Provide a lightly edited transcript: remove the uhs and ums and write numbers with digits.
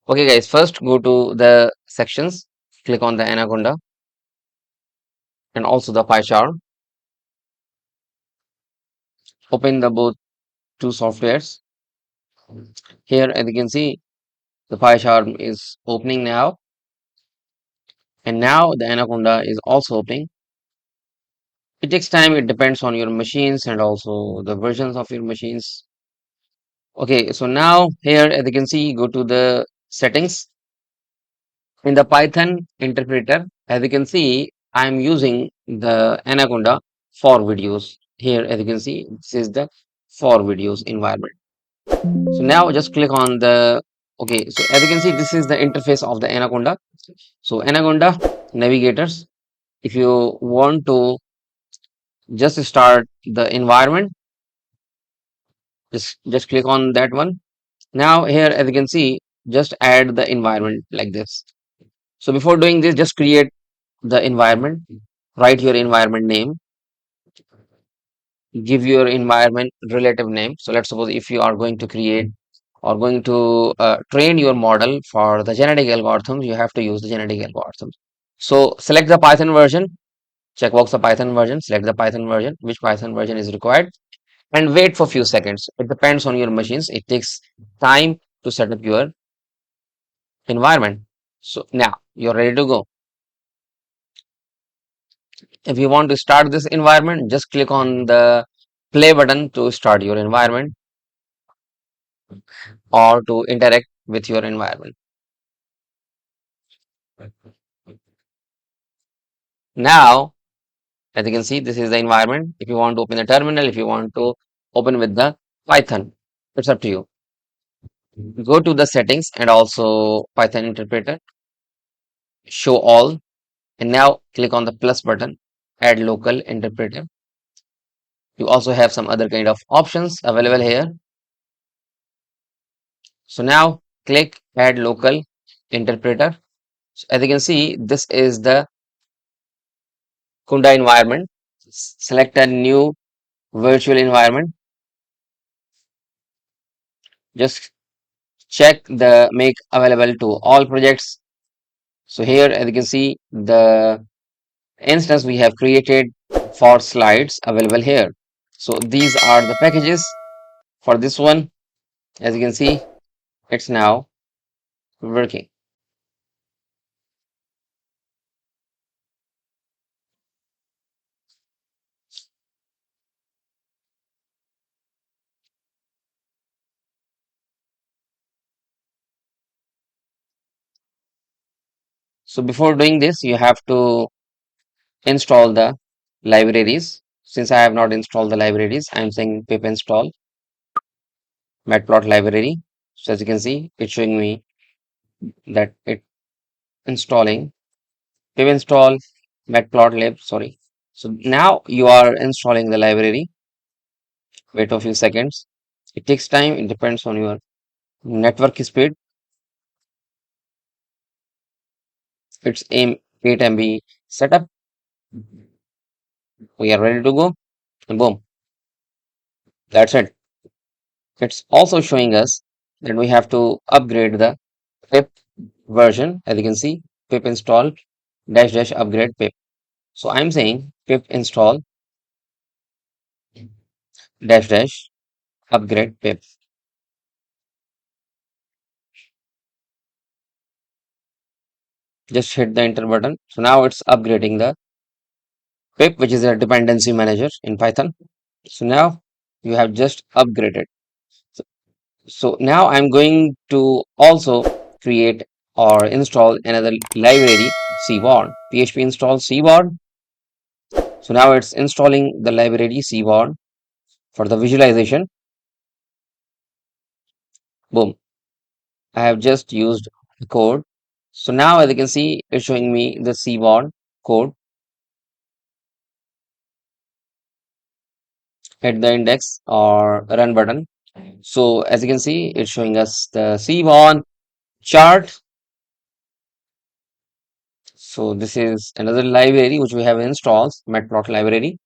Okay, guys, first go to the sections, click on the Anaconda and also the Pycharm. Open the both two softwares. Here, as you can see, the Pycharm is opening now, and now the Anaconda is also opening. It takes time, it depends on your machines and also the versions of your machines. Okay, so now here, as you can see, go to the settings. In the Python interpreter, as you can see, I'm using the Anaconda for videos. Here, as you can see, this is the for videos environment. So now just click on the, okay, so as you can see, this is the interface of the Anaconda. So Anaconda navigators, if you want to just start the environment, just click on that one. Now here, as you can see, just add the environment like this. So before doing this, just create the environment, write your environment name, give your environment relative name. So let's suppose if you are going to create or going to train your model for the genetic algorithms, you have to use the genetic algorithms. So select the Python version, checkbox the Python version, select the Python version, which Python version is required, and wait for few seconds. It depends on your machines. It takes time to set up your environment. So now you're ready to go. If you want to start this environment, just click on the play button to start your environment or to interact with your environment. Now, as you can see, this is the environment. If you want to open the terminal, if you want to open with the Python, it's up to you. Go to the settings and also Python interpreter, show all, and now click on the plus button, add local interpreter. You also have some other kind of options available here. So now click add local interpreter. So as you can see, this is the Kunda environment. Select a new virtual environment. Just check the make available to all projects. So here, as you can see, the instance we have created for slides available here. So these are the packages for this one. As you can see, it's now working. So before doing this, you have to install the libraries. Since I have not installed the libraries, I'm saying pip install matplot library. So as you can see, it's showing me that it installing pip install matplotlib. Sorry. So now you are installing the library. Wait a few seconds. It takes time. It depends on your network speed. It's aim 8 MB setup. We are ready to go. And boom, that's it. It's also showing us that we have to upgrade the pip version. As you can see, pip install dash dash upgrade pip. So I'm saying pip install dash dash upgrade pip. Just hit the enter button. So now it's upgrading the pip, which is a dependency manager in Python. So now you have just upgraded. So, so now I'm going to also create or install another library cward php install cward. So now it's installing the library cward for the visualization. Boom, I have just used the code. So now as you can see, it's showing me the cward code. Hit the index or run button. So as you can see, it's showing us the cward chart. So this is another library which we have installed, matplot library.